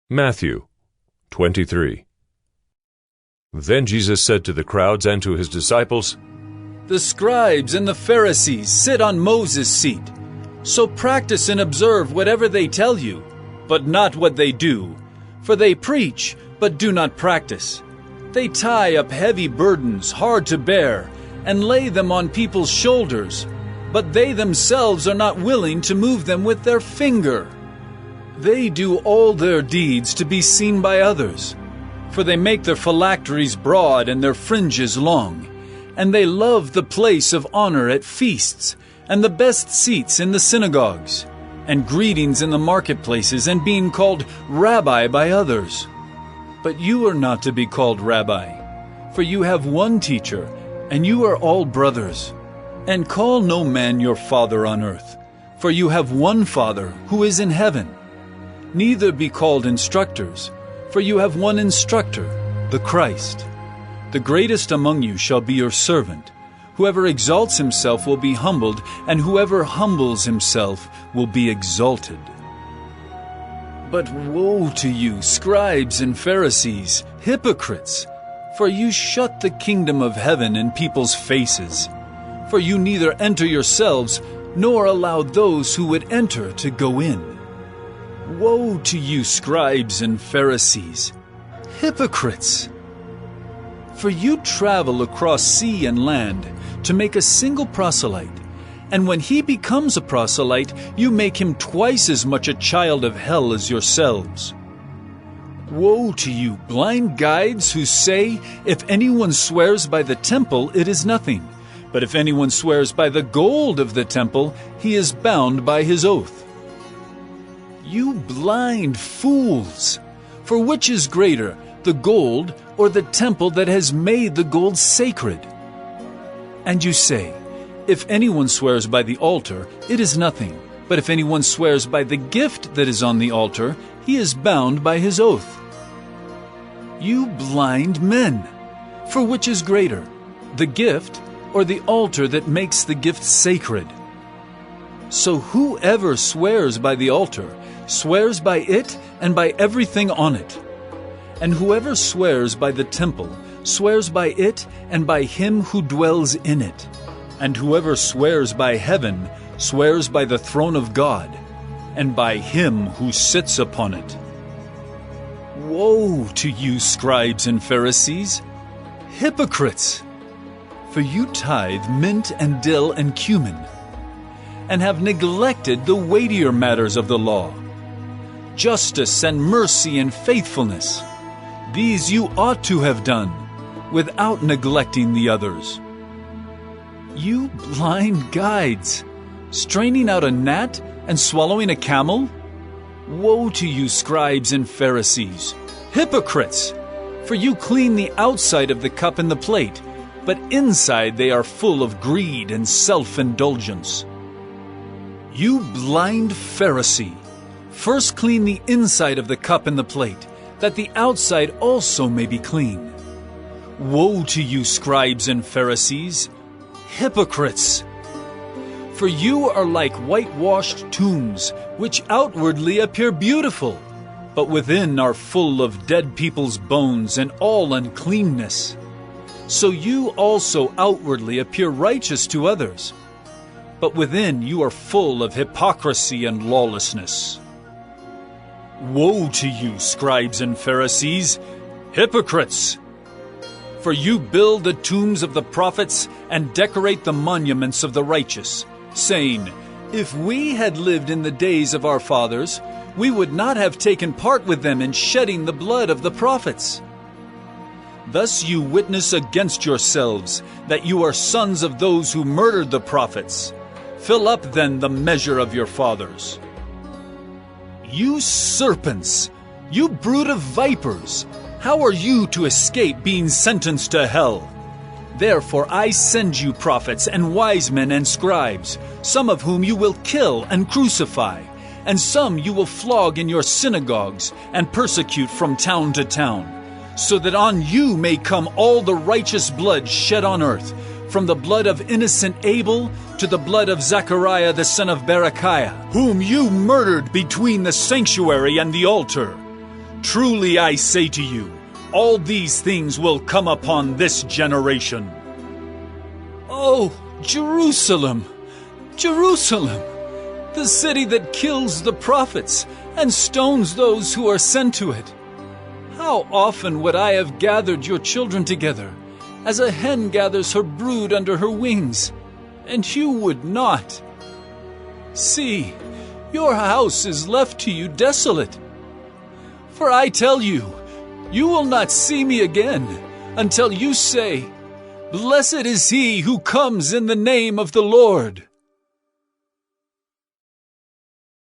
Matthew 23. Then Jesus said to the crowds and to his disciples, "The scribes and the Pharisees sit on Moses' seat. So practice and observe whatever they tell you, but not what they do. For they preach, but do not practice. They tie up heavy burdens, hard to bear, and lay them on people's shoulders, but they themselves are not willing to move them with their finger. They do all their deeds to be seen by others, for they make their phylacteries broad and their fringes long, and they love the place of honor at feasts, and the best seats in the synagogues, and greetings in the marketplaces, and being called rabbi by others. But you are not to be called rabbi, for you have one teacher, and you are all brothers. And call no man your father on earth, for you have one Father who is in heaven. Neither be called instructors, for you have one instructor, the Christ. The greatest among you shall be your servant. Whoever exalts himself will be humbled, and whoever humbles himself will be exalted. But woe to you, scribes and Pharisees, hypocrites! For you shut the kingdom of heaven in people's faces. For you neither enter yourselves, nor allow those who would enter to go in. Woe to you, scribes and Pharisees, hypocrites! For you travel across sea and land to make a single proselyte, and when he becomes a proselyte, you make him twice as much a child of hell as yourselves. Woe to you, blind guides, who say, if anyone swears by the temple, it is nothing, but if anyone swears by the gold of the temple, he is bound by his oath. You blind fools! For which is greater, the gold or the temple that has made the gold sacred? And you say, if anyone swears by the altar, it is nothing, but if anyone swears by the gift that is on the altar, he is bound by his oath. You blind men! For which is greater, the gift or the altar that makes the gift sacred? So whoever swears by the altar swears by it and by everything on it. And whoever swears by the temple swears by it and by him who dwells in it. And whoever swears by heaven swears by the throne of God and by him who sits upon it. Woe to you, scribes and Pharisees, hypocrites! For you tithe mint and dill and cumin, and have neglected the weightier matters of the law, justice and mercy and faithfulness. These you ought to have done, without neglecting the others. You blind guides, straining out a gnat and swallowing a camel? Woe to you, scribes and Pharisees, hypocrites! For you clean the outside of the cup and the plate, but inside they are full of greed and self-indulgence. You blind Pharisee! First clean the inside of the cup and the plate, that the outside also may be clean. Woe to you, scribes and Pharisees, hypocrites! For you are like whitewashed tombs, which outwardly appear beautiful, but within are full of dead people's bones and all uncleanness. So you also outwardly appear righteous to others, but within you are full of hypocrisy and lawlessness. Woe to you, scribes and Pharisees, hypocrites! For you build the tombs of the prophets and decorate the monuments of the righteous, saying, if we had lived in the days of our fathers, we would not have taken part with them in shedding the blood of the prophets. Thus you witness against yourselves that you are sons of those who murdered the prophets. Fill up then the measure of your fathers. You serpents! You brood of vipers! How are you to escape being sentenced to hell? Therefore I send you prophets and wise men and scribes, some of whom you will kill and crucify, and some you will flog in your synagogues and persecute from town to town, so that on you may come all the righteous blood shed on earth, from the blood of innocent Abel to the blood of Zechariah the son of Berechiah, whom you murdered between the sanctuary and the altar. Truly I say to you, all these things will come upon this generation. Oh, Jerusalem, Jerusalem, the city that kills the prophets and stones those who are sent to it. How often would I have gathered your children together, as a hen gathers her brood under her wings, and you would not. See, your house is left to you desolate. For I tell you, you will not see me again until you say, Blessed is he who comes in the name of the Lord.